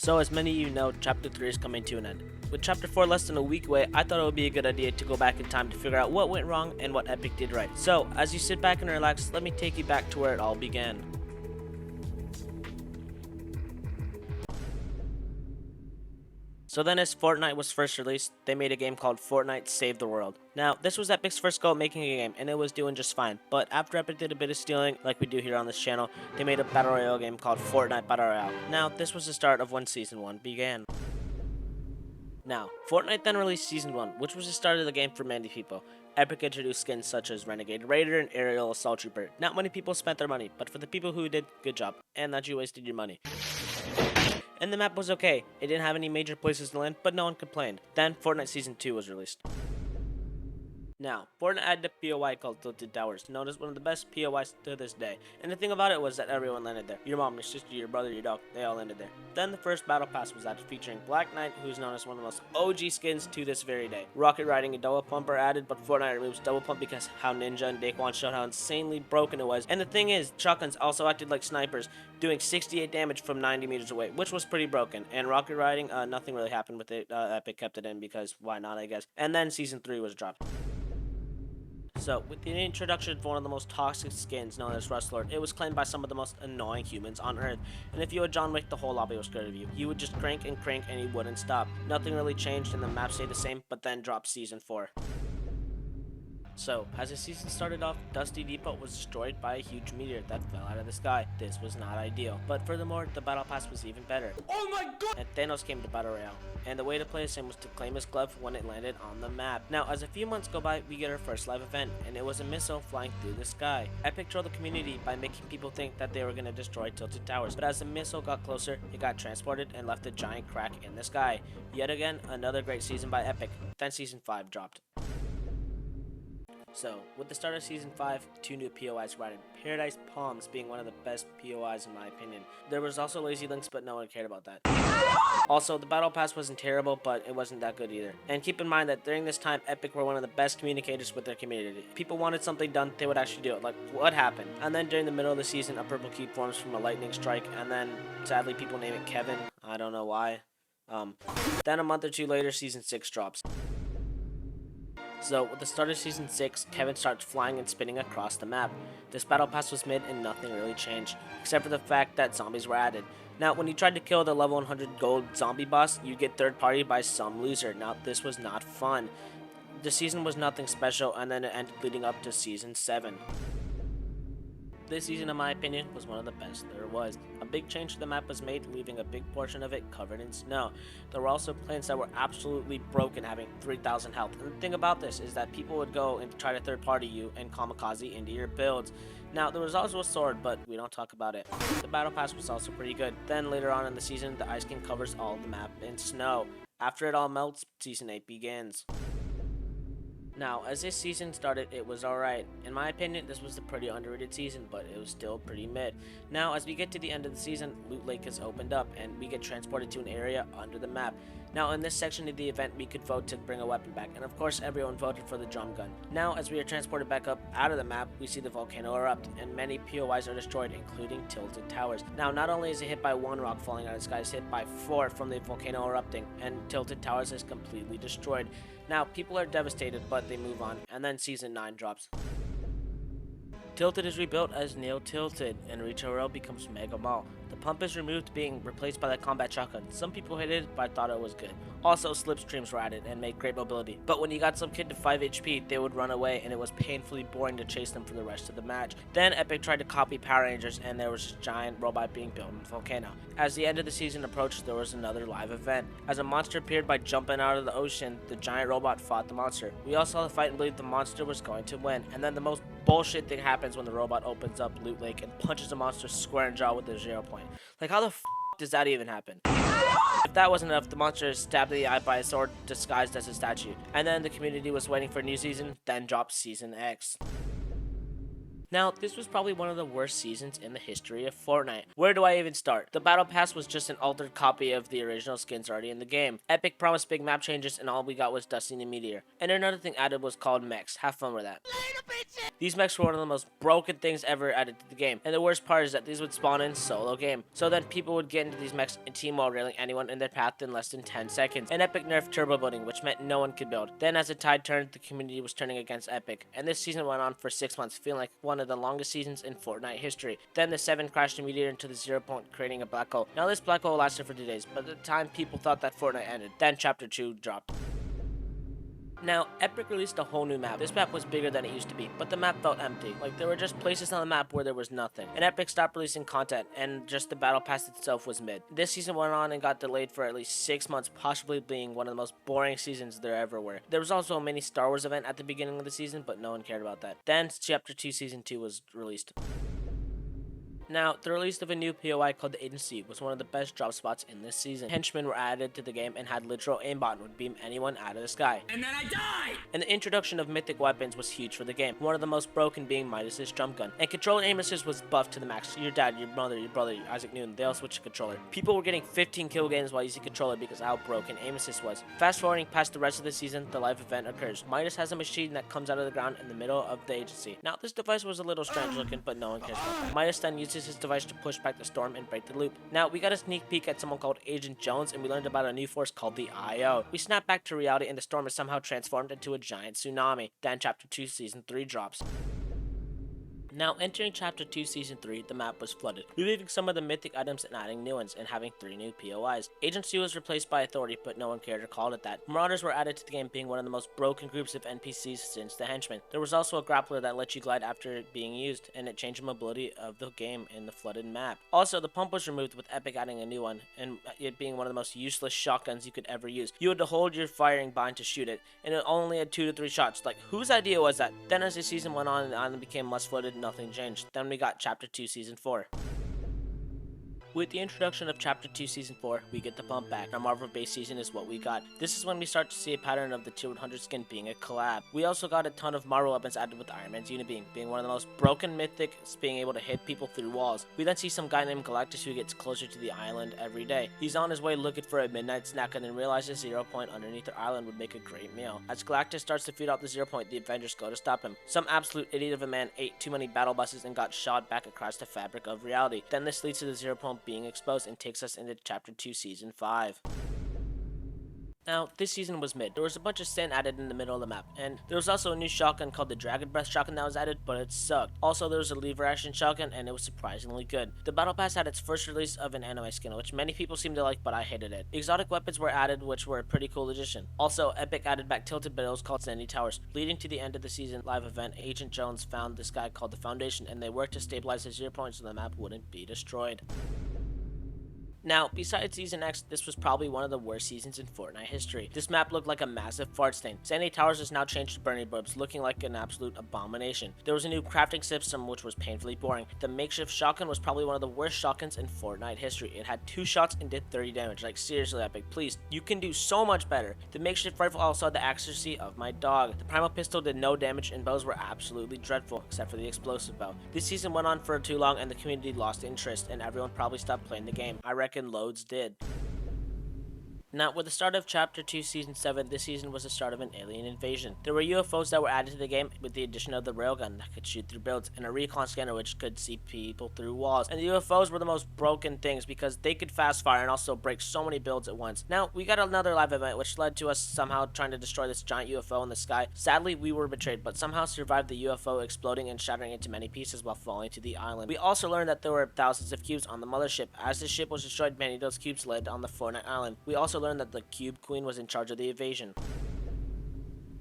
So as many of you know, Chapter 3 is coming to an end. With Chapter 4 less than a week away, I thought it would be a good idea to go back in time to figure out what went wrong and what Epic did right. So, as you sit back and relax, let me take you back to where it all began. So then as Fortnite was first released, they made a game called Fortnite Save the World. Now, this was Epic's first go at making a game, and it was doing just fine. But after Epic did a bit of stealing, like we do here on this channel, they made a Battle Royale game called Fortnite Battle Royale. Now, this was the start of when Season 1 began. Now, Fortnite then released Season 1, which was the start of the game for many people. Epic introduced skins such as Renegade Raider and Aerial Assault Trooper. Not many people spent their money, but for the people who did, good job, and that you wasted your money. And the map was okay. It didn't have any major places to land, but no one complained. Then Fortnite Season 2 was released. Now, Fortnite added a POI called Tilted Towers, known as one of the best POIs to this day. And the thing about it was that everyone landed there. Your mom, your sister, your brother, your dog, they all landed there. Then the first Battle Pass was added, featuring Black Knight, who's known as one of the most OG skins to this very day. Rocket Riding and Double Pump are added, but Fortnite removes Double Pump because how Ninja and Daquan showed how insanely broken it was. And the thing is, shotguns also acted like snipers, doing 68 damage from 90 meters away, which was pretty broken. And Rocket Riding, nothing really happened with it. Epic kept it in because why not, I guess. And then Season 3 was dropped. So, with the introduction of one of the most toxic skins known as Rustlord, it was claimed by some of the most annoying humans on Earth. And if you had John Wick, the whole lobby was scared of you. You would just crank and he wouldn't stop. Nothing really changed and the map stayed the same, but then dropped Season 4. So, as the season started off, Dusty Depot was destroyed by a huge meteor that fell out of the sky. This was not ideal. But furthermore, the Battle Pass was even better. Oh my god! And Thanos came to Battle Royale. And the way to play as him was to claim his glove when it landed on the map. Now, as a few months go by, we get our first live event, and it was a missile flying through the sky. Epic trolled the community by making people think that they were going to destroy Tilted Towers. But as the missile got closer, it got transported and left a giant crack in the sky. Yet again, another great season by Epic. Then Season 5 dropped. So, with the start of Season 5, 2 new POIs were added, Paradise Palms being one of the best POIs in my opinion. There was also Lazy Links, but no one cared about that. Also, the Battle Pass wasn't terrible, but it wasn't that good either. And keep in mind that during this time, Epic were one of the best communicators with their community. People wanted something done, they would actually do it, like, what happened? And then during the middle of the season, a purple cube forms from a lightning strike, and then, sadly, people name it Kevin. I don't know why. Then a month or two later, Season 6 drops. So, with the start of Season 6, Kevin starts flying and spinning across the map. This Battle Pass was mid and nothing really changed, except for the fact that zombies were added. Now, when you tried to kill the level 100 gold zombie boss, you get third party by some loser. Now, this was not fun. The season was nothing special, and then it ended leading up to Season 7. This season, in my opinion, was one of the best there was. A big change to the map was made, leaving a big portion of it covered in snow. There were also planes that were absolutely broken, having 3,000 health. And the thing about this is that people would go and try to third-party you and kamikaze into your builds. Now, there was also a sword, but we don't talk about it. The Battle Pass was also pretty good. Then, later on in the season, the Ice King covers all of the map in snow. After it all melts, Season 8 begins. Now, as this season started, it was alright. In my opinion, this was a pretty underrated season, but it was still pretty mid. Now, as we get to the end of the season, Loot Lake has opened up, and we get transported to an area under the map. Now, in this section of the event, we could vote to bring a weapon back, and of course, everyone voted for the drum gun. Now, as we are transported back up out of the map, we see the volcano erupt, and many POIs are destroyed, including Tilted Towers. Now, not only is it hit by one rock falling out of the sky, it's hit by 4 from the volcano erupting, and Tilted Towers is completely destroyed. Now, people are devastated, but they move on, and then Season 9 drops. Tilted is rebuilt as Neo Tilted, and Retail Row becomes Mega Mall. The pump is removed, being replaced by the combat shotgun. Some people hated it, but I thought it was good. Also, slipstreams were added and made great mobility. But when you got some kid to 5 HP, they would run away, and it was painfully boring to chase them for the rest of the match. Then Epic tried to copy Power Rangers, and there was a giant robot being built in the volcano. As the end of the season approached, there was another live event. As a monster appeared by jumping out of the ocean, the giant robot fought the monster. We all saw the fight and believed the monster was going to win. And then the most bullshit thing happens when the robot opens up Loot Lake and punches the monster square in jaw with a 0 point. Like, how the f does that even happen? If that wasn't enough, the monster is stabbed in the eye by a sword disguised as a statue. And then the community was waiting for a new season, then dropped Season X. Now, this was probably one of the worst seasons in the history of Fortnite. Where do I even start? The Battle Pass was just an altered copy of the original skins already in the game. Epic promised big map changes and all we got was Dusty and Meteor. And another thing added was called mechs. Have fun with that. These mechs were one of the most broken things ever added to the game. And the worst part is that these would spawn in solo game. So then people would get into these mechs and team while railing anyone in their path in less than 10 seconds. And Epic nerfed turbo building, which meant no one could build. Then as the tide turned, the community was turning against Epic. And this season went on for 6 months, feeling like one of the longest seasons in Fortnite history. Then the 7 crashed a meteor into the 0 point, creating a black hole. Now this black hole lasted for 2 days, but at the time people thought that Fortnite ended. Then Chapter 2 dropped. Now, Epic released a whole new map. This map was bigger than it used to be, but the map felt empty. Like, there were just places on the map where there was nothing. And Epic stopped releasing content, and just the Battle Pass itself was mid. This season went on and got delayed for at least 6 months, possibly being one of the most boring seasons there ever were. There was also a mini Star Wars event at the beginning of the season, but no one cared about that. Then, Chapter 2 Season 2 was released. Now, the release of a new POI called the Agency was one of the best drop spots in this season. Henchmen were added to the game and had literal aimbot and would beam anyone out of the sky. And then I died! And the introduction of mythic weapons was huge for the game, one of the most broken being Midas's jump gun. And controller aim assist was buffed to the max. Your dad, your mother, your brother, Isaac Newton, they all switched to controller. People were getting 15 kill games while using controller because of how broken aim assist was. Fast forwarding past the rest of the season, the live event occurs. Midas has a machine that comes out of the ground in the middle of the Agency. Now, this device was a little strange looking, but no one cares about that. Midas then uses his device to push back the storm and break the loop. Now, we got a sneak peek at someone called Agent Jones, and we learned about a new force called the IO. We snap back to reality, and the storm is somehow transformed into a giant tsunami. Then Chapter 2 Season 3 drops. Now, entering Chapter 2 Season 3, the map was flooded, removing some of the mythic items and adding new ones, and having 3 new POIs. Agency was replaced by Authority, but no one cared or called it that. Marauders were added to the game, being one of the most broken groups of NPCs since the Henchmen. There was also a grappler that let you glide after being used, and it changed the mobility of the game in the flooded map. Also, the pump was removed, with Epic adding a new one, and it being one of the most useless shotguns you could ever use. You had to hold your firing bind to shoot it, and it only had 2 to 3 shots. Like, whose idea was that? Then as the season went on and the island became less flooded, nothing changed. Then we got Chapter 2 Season 4. With the introduction of Chapter 2 Season 4, we get the pump back. Our Marvel base season is what we got. This is when we start to see a pattern of the Tier 100 skin being a collab. We also got a ton of Marvel weapons added with Iron Man's Unibeam, being one of the most broken mythics, being able to hit people through walls. We then see some guy named Galactus who gets closer to the island every day. He's on his way looking for a midnight snack and then realizes 0 point underneath their island would make a great meal. As Galactus starts to feed off the 0 point, the Avengers go to stop him. Some absolute idiot of a man ate too many battle buses and got shot back across the fabric of reality. Then this leads to the 0 point being exposed and takes us into Chapter 2 Season 5. Now, this season was mid. There was a bunch of sand added in the middle of the map, and there was also a new shotgun called the Dragon Breath shotgun that was added, but it sucked. Also, there was a lever action shotgun, and it was surprisingly good. The Battle Pass had its first release of an anime skin, which many people seemed to like, but I hated it. Exotic weapons were added, which were a pretty cool addition. Also, Epic added back tilted barrels called Sandy Towers. Leading to the end of the season live event, Agent Jones found this guy called the Foundation, and they worked to stabilize the 0 point so the map wouldn't be destroyed. Now, besides Season X, this was probably one of the worst seasons in Fortnite history. This map looked like a massive fart stain. Sandy Towers is now changed to Burning Burbs, looking like an absolute abomination. There was a new crafting system which was painfully boring. The makeshift shotgun was probably one of the worst shotguns in Fortnite history. It had 2 shots and did 30 damage. Like, seriously, Epic, please, you can do so much better. The makeshift rifle also had the accuracy of my dog. The primal pistol did no damage and bows were absolutely dreadful, except for the explosive bow. This season went on for too long and the community lost interest, and everyone probably stopped playing the game. I reckon loads did. Now, with the start of Chapter 2 Season 7, this season was the start of an alien invasion. There were UFOs that were added to the game with the addition of the railgun that could shoot through builds, and a recon scanner which could see people through walls. And the UFOs were the most broken things because they could fast fire and also break so many builds at once. Now, we got another live event which led to us somehow trying to destroy this giant UFO in the sky. Sadly, we were betrayed, but somehow survived the UFO exploding and shattering into many pieces while falling to the island. We also learned that there were thousands of cubes on the mothership. As the ship was destroyed, many of those cubes landed on the Fortnite island. We also learned that the Cube Queen was in charge of the invasion.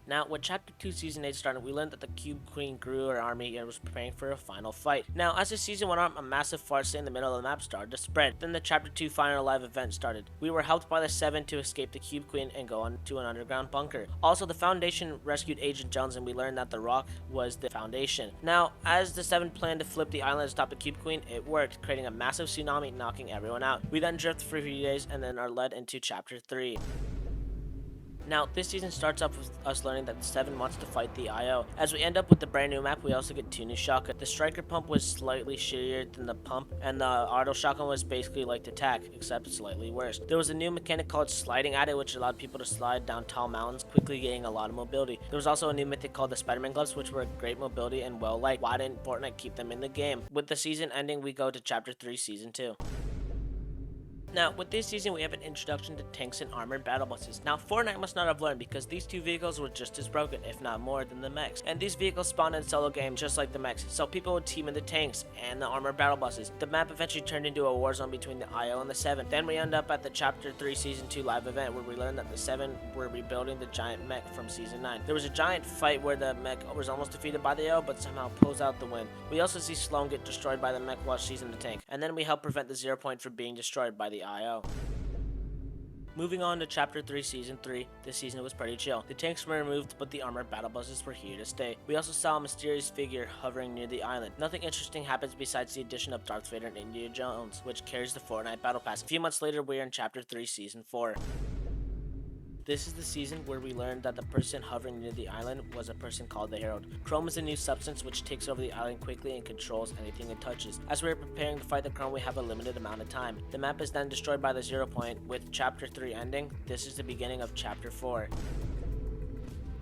Now, when Chapter 2 Season 8 started, we learned that the Cube Queen grew her army and was preparing for a final fight. Now, as the season went on, a massive fart stain in the middle of the map started to spread. Then the Chapter 2 final live event started. We were helped by the 7 to escape the Cube Queen and go on to an underground bunker. Also, the Foundation rescued Agent Jones, and we learned that the rock was the Foundation. Now, as the 7 planned to flip the island and stop the Cube Queen, it worked, creating a massive tsunami, knocking everyone out. We then drifted for a few days and then are led into Chapter 3. Now, this season starts off with us learning that the 7 wants to fight the IO. As we end up with the brand new map, we also get 2 new shotguns. The striker pump was slightly shittier than the pump, and the auto shotgun was basically like the tac, except slightly worse. There was a new mechanic called sliding at it, which allowed people to slide down tall mountains, quickly gaining a lot of mobility. There was also a new mythic called the Spider-Man gloves, which were great mobility and well liked. Why didn't Fortnite keep them in the game? With the season ending, we go to Chapter 3, Season 2. Now, with this season, we have an introduction to tanks and armored battle buses. Now, Fortnite must not have learned because these two vehicles were just as broken, if not more, than the mechs. And these vehicles spawned in solo games just like the mechs, so people would team in the tanks and the armored battle buses. The map eventually turned into a war zone between the IO and the 7. Then we end up at the Chapter 3 Season 2 live event where we learn that the 7 were rebuilding the giant mech from Season 9. There was a giant fight where the mech was almost defeated by the IO, but somehow pulls out the win. We also see Sloan get destroyed by the mech while she's in the tank, and then we help prevent the 0 point from being destroyed by the IO. Moving on to Chapter 3 Season 3, this season was pretty chill. The tanks were removed, but the armored battle buses were here to stay. We also saw a mysterious figure hovering near the island. Nothing interesting happens besides the addition of Darth Vader and Indiana Jones, which carries the Fortnite Battle Pass. A few months later, we are in Chapter 3 Season 4. This is the season where we learned that the person hovering near the island was a person called the Herald. Chrome is a new substance which takes over the island quickly and controls anything it touches. As we are preparing to fight the Chrome, we have a limited amount of time. The map is then destroyed by the 0 point. With Chapter 3 ending, this is the beginning of Chapter 4.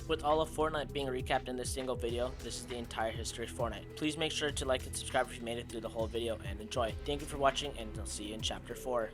With all of Fortnite being recapped in this single video, this is the entire history of Fortnite. Please make sure to like and subscribe if you made it through the whole video and enjoy. Thank you for watching, and I'll see you in Chapter 4.